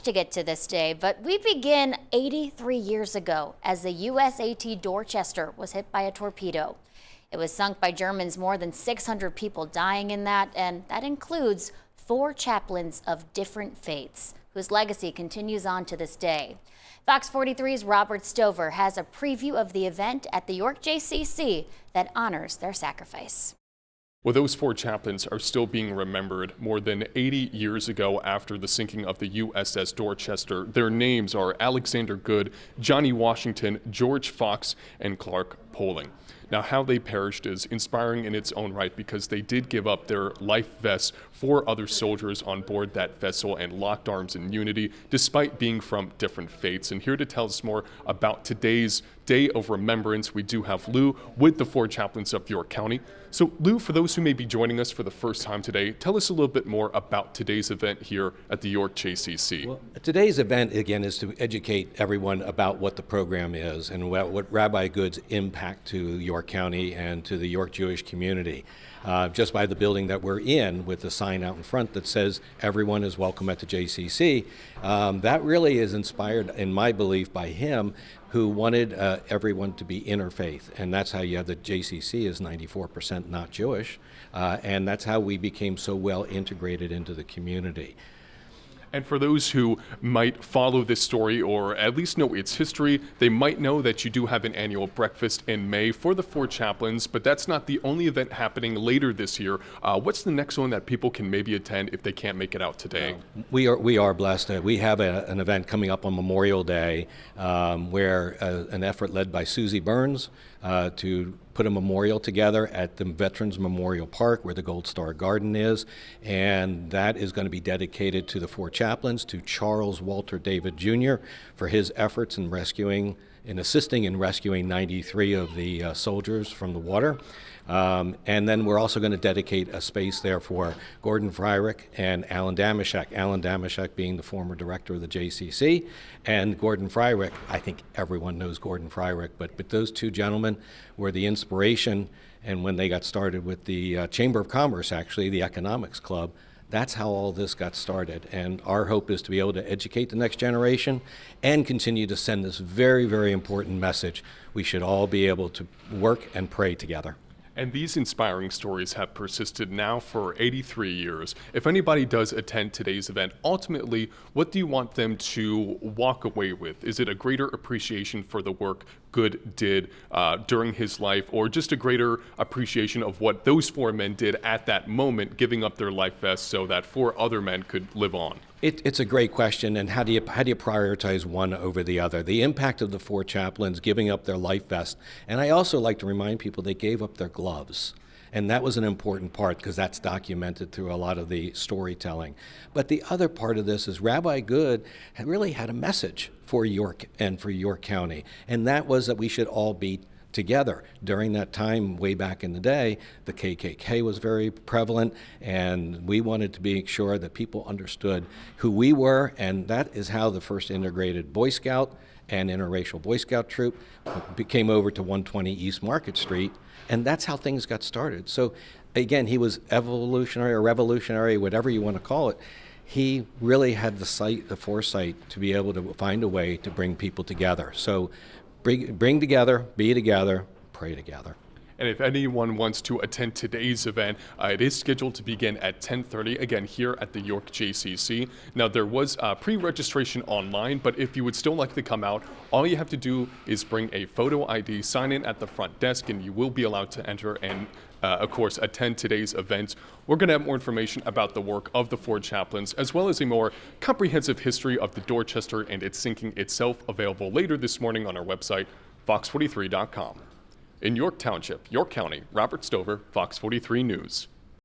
To get to this day, but we begin 83 years ago as the USAT Dorchester was hit by a torpedo. It was sunk by Germans, more than 600 people dying in that, and that includes 4 chaplains of different faiths, whose legacy continues on to this day. Fox 43's Robert Stover has a preview of the event at the York JCC that honors their sacrifice. Well, those 4 chaplains are still being remembered more than 80 years ago after the sinking of the USS Dorchester. Their names are Alexander Good, Johnny Washington, George Fox, and Clark Poling. Now, how they perished is inspiring in its own right because they did give up their life vests for other soldiers on board that vessel and locked arms in unity, despite being from different faiths. And here to tell us more about today's Day of Remembrance, we do have Lou with the 4 chaplains of York County. So, Lou, for those who may be joining us for the first time today, tell us a little bit more about today's event here at the York JCC. Well, today's event, again, is to educate everyone about what the program is and what Rabbi Good's impact to York County and to the York Jewish community. Just by the building that we're in, with the sign out in front that says everyone is welcome at the JCC, that really is inspired, in my belief, by him, who wanted everyone to be interfaith. And that's how you have the JCC is 94% not Jewish, and that's how we became so well integrated into the community. And for those who might follow this story or at least know its history, they might know that you do have an annual breakfast in May for the 4 chaplains, but that's not the only event happening later this year. What's the next one that people can maybe attend if they can't make it out today? We are blessed. We have an event coming up on Memorial Day where an effort led by Susie Burns to put a memorial together at the Veterans Memorial Park where the Gold Star Garden is, and that is going to be dedicated to the 4 chaplains, to Charles Walter David Jr. for his efforts in assisting in rescuing 93 of the soldiers from the water. And then we're also going to dedicate a space there for Gordon Fryrick and Alan Damashek. Alan Damashek being the former director of the JCC, and Gordon Fryrick, I think everyone knows Gordon Fryrick, but those 2 gentlemen were the inspiration, and when they got started with the Chamber of Commerce, actually, the Economics Club, that's how all this got started. And our hope is to be able to educate the next generation and continue to send this very, very important message. We should all be able to work and pray together. And these inspiring stories have persisted now for 83 years. If anybody does attend today's event, ultimately, what do you want them to walk away with? Is it a greater appreciation for the work Good did during his life, or just a greater appreciation of what those 4 men did at that moment, giving up their life vests so that 4 other men could live on? It's a great question, and how do you prioritize one over the other? The impact of the 4 chaplains giving up their life vest, and I also like to remind people they gave up their gloves. And that was an important part because that's documented through a lot of the storytelling. But the other part of this is Rabbi Good really had a message for York and for York County, and that was that we should all be together. During that time, way back in the day, the KKK was very prevalent, and we wanted to make sure that people understood who we were, and that is how the first integrated Boy Scout and interracial Boy Scout troop came over to 120 East Market Street, and that's how things got started. So again, he was evolutionary or revolutionary, whatever you want to call it. He really had the foresight to be able to find a way to bring people together. So bring together, be together, pray together. And if anyone wants to attend today's event, it is scheduled to begin at 10:30, again, here at the York JCC. Now, there was pre-registration online, but if you would still like to come out, all you have to do is bring a photo ID, sign in at the front desk, and you will be allowed to enter and, of course, attend today's event. We're going to have more information about the work of the 4 chaplains, as well as a more comprehensive history of the Dorchester and its sinking itself, available later this morning on our website, fox43.com. In York Township, York County, Robert Stover, Fox 43 News.